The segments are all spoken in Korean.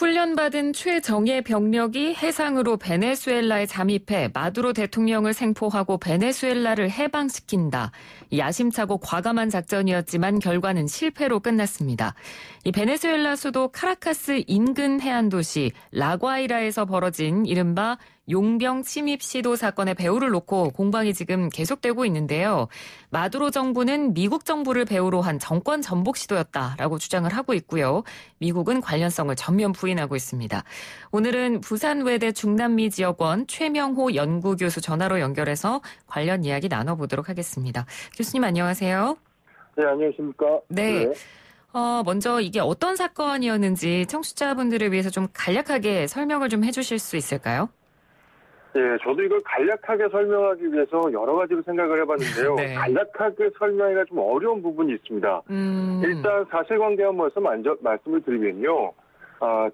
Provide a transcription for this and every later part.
훈련받은 최정예 병력이 해상으로 베네수엘라에 잠입해 마두로 대통령을 생포하고 베네수엘라를 해방시킨다. 야심차고 과감한 작전이었지만 결과는 실패로 끝났습니다. 이 베네수엘라 수도 카라카스 인근 해안 도시 라과이라에서 벌어진 이른바 용병 침입 시도 사건의 배후를 놓고 공방이 지금 계속되고 있는데요. 마두로 정부는 미국 정부를 배후로 한 정권 전복 시도였다라고 주장을 하고 있고요. 미국은 관련성을 전면 부인하고 있습니다. 오늘은 부산외대 중남미 지역원 최명호 연구교수 전화로 연결해서 관련 이야기 나눠보도록 하겠습니다. 교수님 안녕하세요. 네, 안녕하십니까. 네. 먼저 이게 어떤 사건이었는지 청취자분들을 위해서 좀 간략하게 설명을 좀 해주실 수 있을까요? 예, 저도 이걸 간략하게 설명하기 위해서 여러 가지로 생각을 해봤는데요. 네. 간략하게 설명하기가 좀 어려운 부분이 있습니다. 일단 사실관계 먼저 말씀을 드리면요.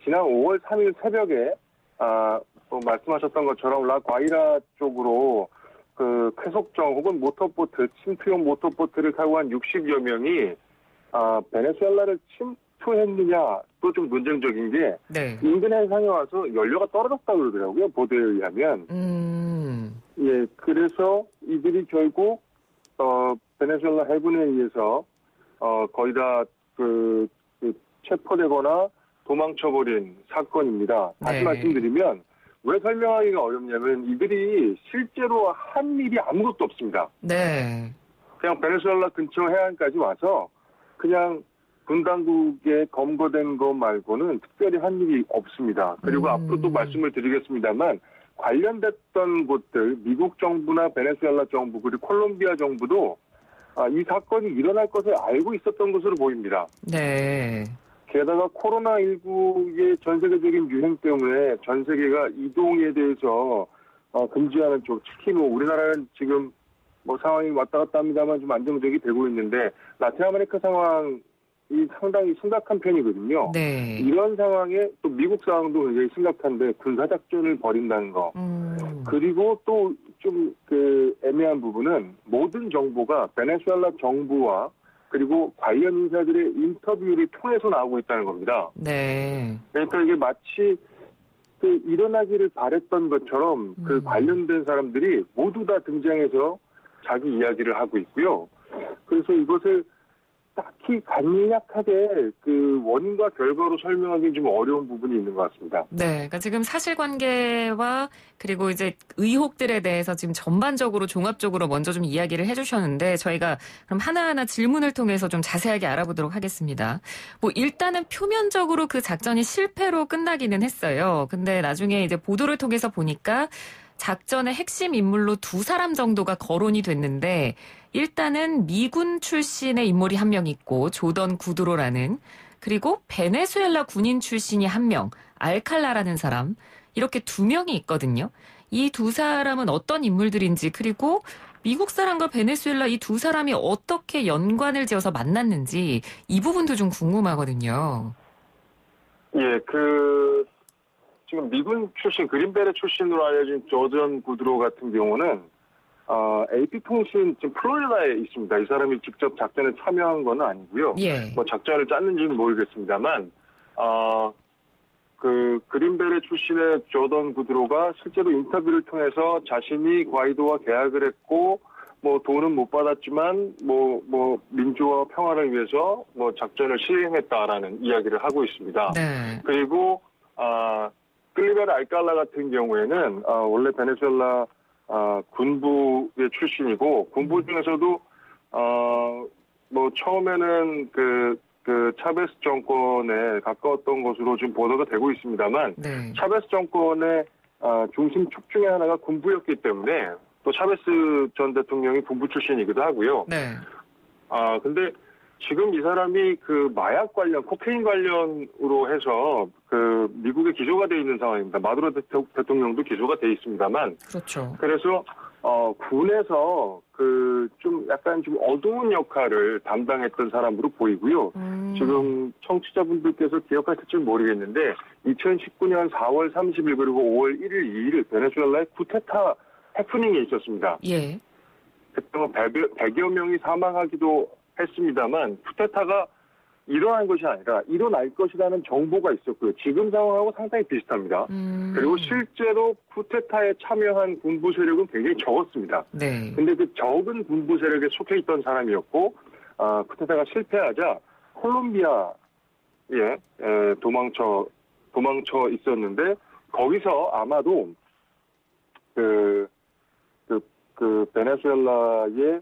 지난 5월 3일 새벽에 말씀하셨던 것처럼 라과이라 쪽으로 그 쾌속정 혹은 모터보트, 침투용 모터보트를 타고 한 60여 명이 베네수엘라를 침투했느냐 또 좀 논쟁적인 게 네. 인근 해상에 와서 연료가 떨어졌다고 그러더라고요. 보도에 의하면. 예, 그래서 이들이 결국 베네수엘라 해군에 의해서 거의 다 체포되거나 도망쳐버린 사건입니다. 다시 네. 말씀드리면 왜 설명하기가 어렵냐면 이들이 실제로 한 일이 아무것도 없습니다. 네. 그냥 베네수엘라 근처 해안까지 와서 그냥 군 당국에 검거된 것 말고는 특별히 한 일이 없습니다. 그리고 앞으로 또 말씀을 드리겠습니다만 관련됐던 곳들, 미국 정부나 베네수엘라 정부 그리고 콜롬비아 정부도 이 사건이 일어날 것을 알고 있었던 것으로 보입니다. 네. 게다가 코로나19의 전 세계적인 유행 때문에 전 세계가 이동에 대해서 금지하는 쪽, 특히 우리나라는 지금 상황이 왔다 갔다 합니다만 좀 안정적이 되고 있는데 라틴 아메리카 상황이 상당히 심각한 편이거든요. 네. 이런 상황에 또 미국 상황도 굉장히 심각한데 군사작전을 벌인다는 거. 그리고 또 좀 애매한 부분은 모든 정보가 베네수엘라 정부와 그리고 관련 인사들의 인터뷰를 통해서 나오고 있다는 겁니다. 네. 그러니까 이게 마치 일어나기를 바랬던 것처럼 그 관련된 사람들이 모두 다 등장해서 자기 이야기를 하고 있고요. 그래서 이것을 딱히 간략하게 원인과 결과로 설명하기는 좀 어려운 부분이 있는 것 같습니다. 네. 그러니까 지금 사실관계와 그리고 이제 의혹들에 대해서 지금 전반적으로 종합적으로 먼저 좀 이야기를 해주셨는데 저희가 그럼 하나하나 질문을 통해서 좀 자세하게 알아보도록 하겠습니다. 일단은 표면적으로 그 작전이 실패로 끝나기는 했어요. 근데 나중에 이제 보도를 통해서 보니까 작전의 핵심 인물로 2사람 정도가 거론이 됐는데 일단은 미군 출신의 인물이 한 명 있고 조던 구드로라는 그리고 베네수엘라 군인 출신이 한 명, 알칼라라는 사람 이렇게 2명이 있거든요. 이 2사람은 어떤 인물들인지 그리고 미국 사람과 베네수엘라 이 2사람이 어떻게 연관을 지어서 만났는지 이 부분도 좀 궁금하거든요. 예, 지금 미군 출신, 그린베레 출신으로 알려진 조던 구드로 같은 경우는 AP통신 지금 플로리다에 있습니다. 이 사람이 직접 작전에 참여한 건 아니고요. 예. 작전을 짰는지는 모르겠습니다만 그린베레 출신의 조던 구드로가 실제로 인터뷰를 통해서 자신이 과이도와 계약을 했고 돈은 못 받았지만 민주화 평화를 위해서 작전을 시행했다라는 이야기를 하고 있습니다. 네. 그리고 클리베르 알칼라 같은 경우에는 원래 베네수엘라 군부의 출신이고 군부 중에서도 처음에는 차베스 정권에 가까웠던 것으로 지금 보도가 되고 있습니다만 네. 차베스 정권의 중심 축 중에 하나가 군부였기 때문에 또 차베스 전 대통령이 군부 출신이기도 하고요. 네. 근데 지금 이 사람이 마약 관련, 코케인 관련으로 해서 미국에 기소가 돼 있는 상황입니다. 마두로 대통령도 기소가 돼 있습니다만. 그렇죠. 그래서 군에서 좀 약간 좀 어두운 역할을 담당했던 사람으로 보이고요. 지금 청취자분들께서 기억하실지 모르겠는데 2019년 4월 30일 그리고 5월 1일, 2일 베네수엘라에 쿠데타 해프닝이 있었습니다. 예. 그때 100여 명이 사망하기도 했습니다만 쿠데타가 일어난 것이 아니라 일어날 것이라는 정보가 있었고요. 지금 상황하고 상당히 비슷합니다. 그리고 실제로 쿠데타에 참여한 군부 세력은 굉장히 적었습니다. 네. 근데 그 적은 군부 세력에 속해 있던 사람이었고, 쿠데타가 실패하자 콜롬비아에 도망쳐 있었는데, 거기서 아마도 그 베네수엘라의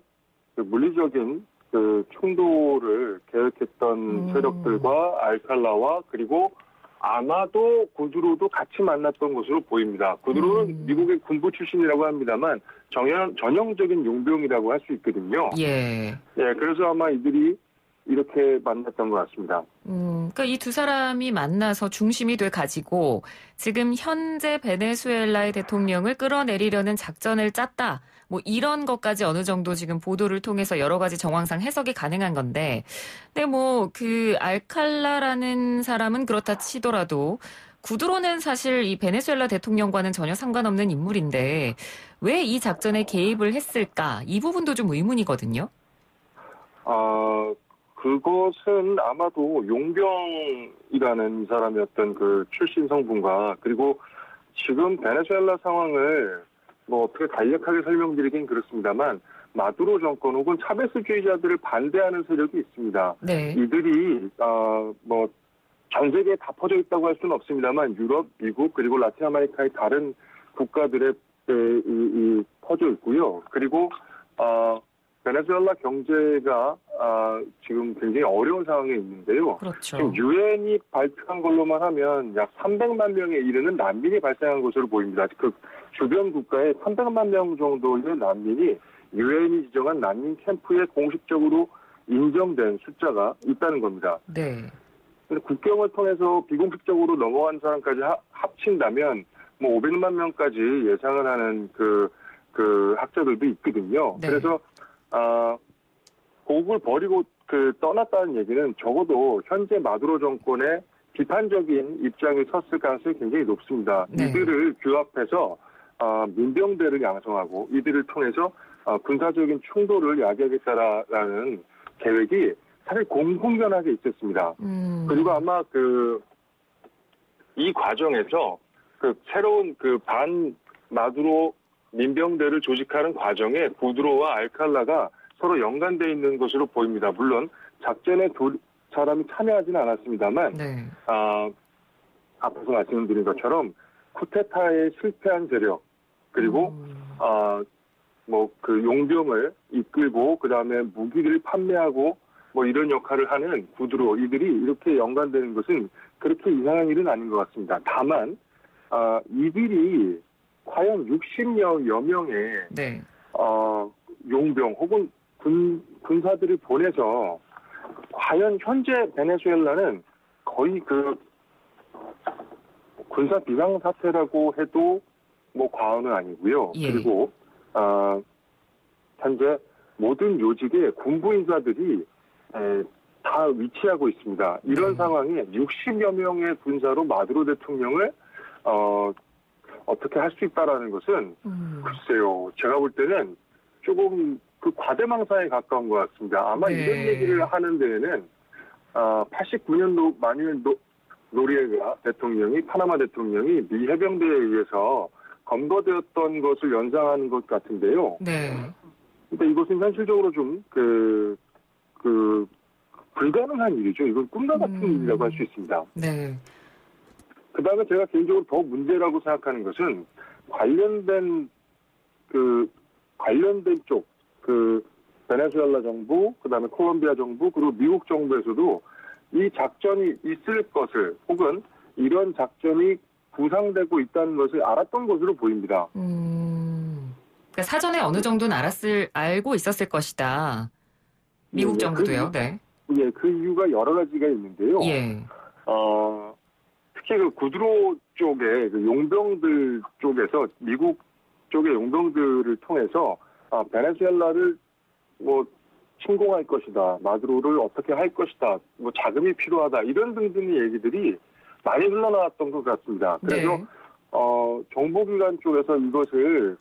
그 물리적인 그 충돌을 계획했던 세력들과 알칼라와 그리고 아마도 구두로도 같이 만났던 것으로 보입니다. 구두로는 미국의 군부 출신이라고 합니다만 전형적인 용병이라고 할 수 있거든요. 예. 예, 그래서 아마 이들이 이렇게 만났던 것 같습니다. 그러니까 이 두 사람이 만나서 중심이 돼 가지고 지금 현재 베네수엘라의 대통령을 끌어내리려는 작전을 짰다. 뭐 이런 것까지 어느 정도 지금 보도를 통해서 여러 가지 정황상 해석이 가능한 건데, 근데 뭐 그 알칼라라는 사람은 그렇다 치더라도 구두로는 사실 이 베네수엘라 대통령과는 전혀 상관없는 인물인데 왜 이 작전에 개입을 했을까? 이 부분도 좀 의문이거든요. 그것은 아마도 용병이라는 사람이었던 그 출신 성분과 그리고 지금 베네수엘라 상황을 뭐 어떻게 간략하게 설명드리긴 그렇습니다만 마두로 정권 혹은 차베스주의자들을 반대하는 세력이 있습니다. 네. 이들이 뭐 전 세계에 다 퍼져 있다고 할 수는 없습니다만 유럽, 미국 그리고 라틴 아메리카의 다른 국가들에 퍼져 있고요. 그리고 베네수엘라 경제가 지금 굉장히 어려운 상황에 있는데요. 그렇죠. 지금 유엔이 발표한 걸로만 하면 약 300만 명에 이르는 난민이 발생한 것으로 보입니다. 그 주변 국가에 300만 명 정도의 난민이 유엔이 지정한 난민 캠프에 공식적으로 인정된 숫자가 있다는 겁니다. 네. 국경을 통해서 비공식적으로 넘어간 사람까지 합친다면 뭐 500만 명까지 예상을 하는 그 학자들도 있거든요. 네. 그래서 고국을 버리고 떠났다는 얘기는 적어도 현재 마두로 정권의 비판적인 입장에 섰을 가능성이 굉장히 높습니다. 네. 이들을 규합해서 민병대를 양성하고 이들을 통해서 군사적인 충돌을 야기하겠다라는 계획이 사실 공공연하게 있었습니다. 그리고 아마 이 과정에서 새로운 반 마두로 민병대를 조직하는 과정에 구두로와 알칼라가 서로 연관되어 있는 것으로 보입니다. 물론 작전에 사람이 참여하지는 않았습니다만 네. 앞에서 말씀드린 것처럼 쿠데타에 실패한 세력 그리고 용병을 이끌고 그다음에 무기를 판매하고 뭐 이런 역할을 하는 구두로 이들이 이렇게 연관되는 것은 그렇게 이상한 일은 아닌 것 같습니다. 다만 이들이 과연 60여 명의 네. 용병 혹은 군사들을 보내서 과연 현재 베네수엘라는 거의 군사 비상사태라고 해도 뭐 과언은 아니고요. 예. 그리고 현재 모든 요직에 군부 인사들이 다 위치하고 있습니다. 이런 상황에 60여 명의 군사로 마두로 대통령을 어떻게 할 수 있다라는 것은 글쎄요. 제가 볼 때는 조금 과대망상에 가까운 것 같습니다. 아마 네. 이런 얘기를 하는 데에는 89년도 마뉴엘 노리에가 대통령이 파나마 대통령이 미 해병대에 의해서 검거되었던 것을 연상하는 것 같은데요. 네. 근데 이것은 현실적으로 좀 불가능한 일이죠. 이건 꿈과 같은 일이라고 할 수 있습니다. 네. 그다음에 제가 개인적으로 더 문제라고 생각하는 것은 관련된 쪽, 베네수엘라 정부, 그다음에 콜롬비아 정부, 그리고 미국 정부에서도 이 작전이 있을 것을 혹은 이런 작전이 구상되고 있다는 것을 알았던 것으로 보입니다. 그러니까 사전에 어느 정도는 알고 있었을 것이다. 미국 정부도요. 네. 예, 그 이유가 여러 가지가 있는데요. 예. 특히 구두로 쪽의 용병들 쪽에서 미국 쪽의 용병들을 통해서 베네수엘라를 뭐 침공할 것이다, 마두로를 어떻게 할 것이다, 뭐 자금이 필요하다 이런 등등의 얘기들이 많이 흘러나왔던 것 같습니다. 그래서 네. 정보기관 쪽에서 이것을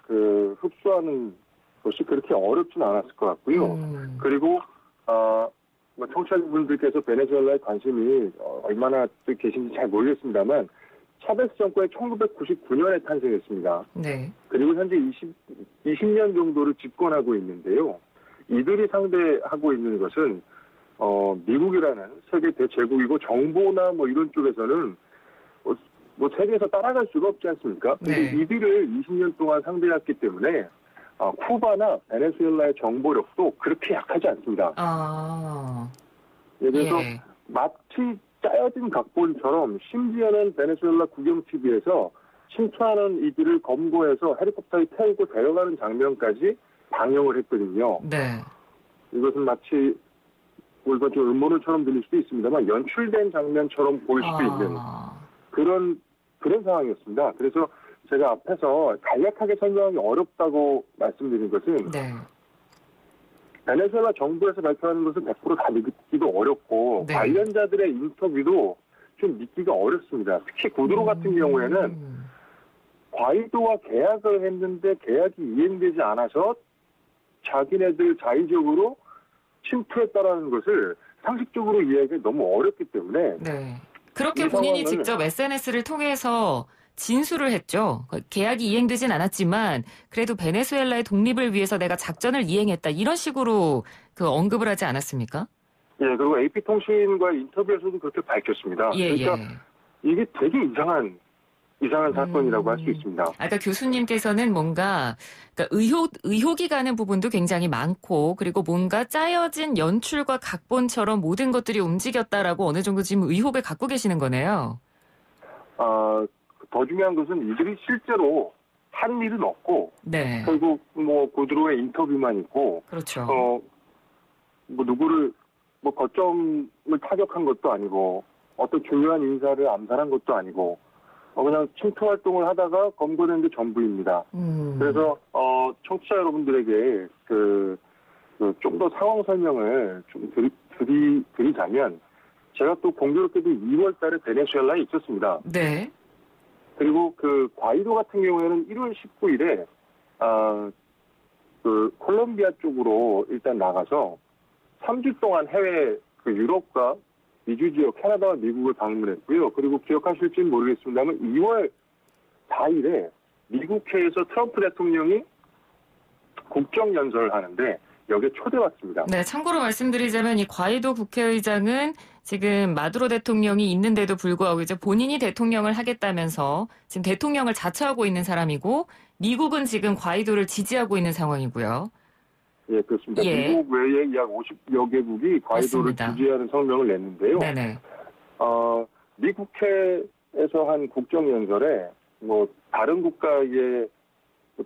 흡수하는 것이 그렇게 어렵진 않았을 것 같고요. 그리고 뭐 청취자분들께서 베네수엘라에 관심이 얼마나 계신지 잘 모르겠습니다만 차베스 정권이 1999년에 탄생했습니다. 네. 그리고 현재 20년 정도를 집권하고 있는데요. 이들이 상대하고 있는 것은 미국이라는 세계 대제국이고 정보나 뭐 이런 쪽에서는 뭐 세계에서 따라갈 수가 없지 않습니까? 근데 네. 이들을 20년 동안 상대했기 때문에 쿠바나 베네수엘라의 정보력도 그렇게 약하지 않습니다. 그래서 마치 짜여진 각본처럼 심지어는 베네수엘라 국영 TV에서 침투하는 이들을 검거해서 헬리콥터에 태우고 데려가는 장면까지 방영을 했거든요. 네. 이것은 마치 우리가 좀 음모론처럼 들릴 수도 있습니다만 연출된 장면처럼 보일 수도 있는 그런 상황이었습니다. 그래서 제가 앞에서 간략하게 설명하기 어렵다고 말씀드린 것은 네. 베네수엘라 정부에서 발표하는 것을 100% 다 믿기도 어렵고 네. 관련자들의 인터뷰도 좀 믿기가 어렵습니다. 특히 구두로 같은 경우에는 과이도와 계약을 했는데 계약이 이행되지 않아서 자기네들 자의적으로 침투했다라는 것을 상식적으로 이해하기 너무 어렵기 때문에 네. 그렇게 본인이 직접 SNS를 통해서 진술을 했죠. 계약이 이행되진 않았지만 그래도 베네수엘라의 독립을 위해서 내가 작전을 이행했다. 이런 식으로 언급을 하지 않았습니까? 예, 그리고 AP통신과의 인터뷰에서도 그렇게 밝혔습니다. 그러니까 이게 되게 이상한 사건이라고 할 수 있습니다. 아까 교수님께서는 뭔가 의혹이 가는 부분도 굉장히 많고 그리고 뭔가 짜여진 연출과 각본처럼 모든 것들이 움직였다라고 어느 정도 지금 의혹을 갖고 계시는 거네요. 더 중요한 것은 이들이 실제로 한 일은 없고 네. 결국 뭐 구두로의 인터뷰만 있고 그렇죠. 뭐 누구를 뭐 거점을 타격한 것도 아니고 어떤 중요한 인사를 암살한 것도 아니고 그냥 침투 활동을 하다가 검거된 게 전부입니다. 그래서 청취자 여러분들에게 좀 더 상황 설명을 좀 드리자면 제가 또 공교롭게도 2월 달에 베네수엘라에 있었습니다. 네. 그리고 과이도 같은 경우에는 1월 19일에 콜롬비아 쪽으로 일단 나가서 3주 동안 해외 유럽과 미주 지역, 캐나다와 미국을 방문했고요. 그리고 기억하실지는 모르겠습니다만 2월 4일에 미국회에서 트럼프 대통령이 국정연설을 하는데 여기에 초대받습니다. 네, 참고로 말씀드리자면 이 과이도 국회의장은 지금 마두로 대통령이 있는데도 불구하고 이제 본인이 대통령을 하겠다면서 지금 대통령을 자처하고 있는 사람이고 미국은 지금 과이도를 지지하고 있는 상황이고요. 예, 그렇습니다. 미국 외에 약 50여 개국이 과이도를 지지하는 성명을 냈는데요. 네네. 미국회에서 한 국정연설에 뭐 다른 국가의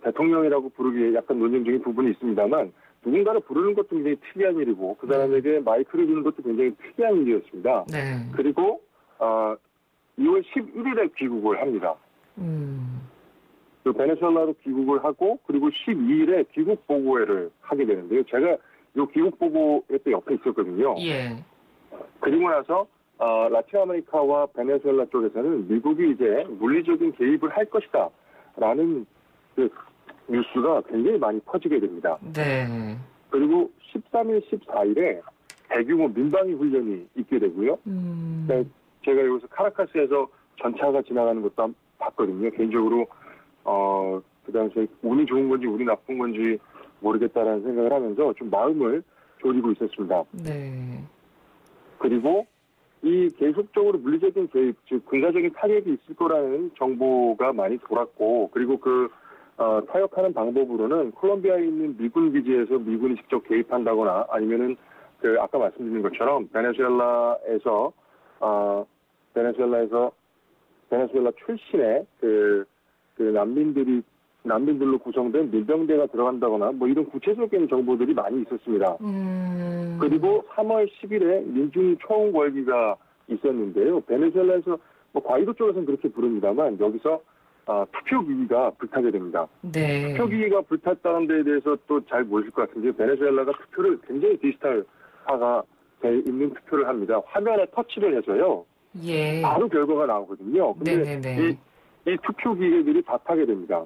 대통령이라고 부르기에 약간 논쟁적인 부분이 있습니다만 누군가를 부르는 것도 굉장히 특이한 일이고 그 사람에게 마이크를 주는 것도 굉장히 특이한 일이었습니다. 네. 그리고 2월 11일에 귀국을 합니다. 베네수엘라로 귀국을 하고 그리고 12일에 귀국 보고회를 하게 되는데요. 제가 이 귀국 보고회 때 옆에 있었거든요. 예. 그리고 나서 라틴 아메리카와 베네수엘라 쪽에서는 미국이 이제 물리적인 개입을 할 것이다라는 뉴스가 굉장히 많이 퍼지게 됩니다. 네. 그리고 13일, 14일에 대규모 민방위 훈련이 있게 되고요. 제가 여기서 카라카스에서 전차가 지나가는 것도 봤거든요. 개인적으로 그 당시에 운이 좋은 건지 운이 나쁜 건지 모르겠다라는 생각을 하면서 좀 마음을 졸이고 있었습니다. 네. 그리고 이 계속적으로 물리적인 개입, 즉 군사적인 타격이 있을 거라는 정보가 많이 돌았고 그리고 타격하는 방법으로는 콜롬비아에 있는 미군 기지에서 미군이 직접 개입한다거나 아니면은 아까 말씀드린 것처럼 베네수엘라 출신의 난민들로 구성된 민병대가 들어간다거나 뭐 이런 구체적인 정보들이 많이 있었습니다. 그리고 3월 10일에 민중 총궐기가 있었는데요. 베네수엘라에서 뭐 과이도 쪽에서는 그렇게 부릅니다만 여기서 투표기기가 불타게 됩니다. 네. 투표기기가 불탔다는 데에 대해서 또 잘 모르실 것 같은데 베네수엘라가 투표를 굉장히 디지털화가 돼 있는 투표를 합니다. 화면에 터치를 해서요. 예. 바로 결과가 나오거든요. 근데 이 투표기계들이 다 타게 됩니다.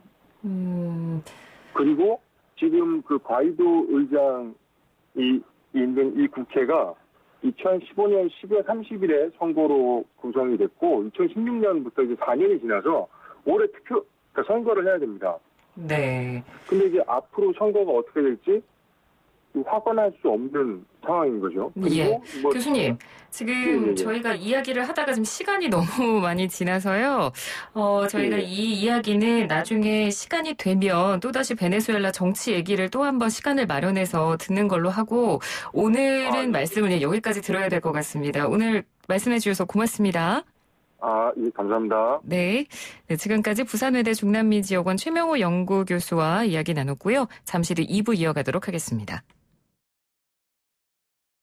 그리고 지금 과이도 의장이 있는 이 국회가 2015년 12월 30일에 선거로 구성이 됐고 2016년부터 이제 4년이 지나서 올해 그러니까 선거를 해야 됩니다. 네. 근데 이제 앞으로 선거가 어떻게 될지 확언할 수 없는 상황인 거죠. 예. 교수님, 지금 저희가 이야기를 하다가 지금 시간이 너무 많이 지나서요. 저희가 이 이야기는 나중에 시간이 되면 또다시 베네수엘라 정치 얘기를 또 한 번 시간을 마련해서 듣는 걸로 하고 오늘은 말씀을 여기까지 들어야 될 것 같습니다. 오늘 말씀해 주셔서 고맙습니다. 예, 감사합니다. 네. 지금까지 부산외대 중남미지역원 최명호 연구교수와 이야기 나눴고요. 잠시 뒤 2부 이어가도록 하겠습니다.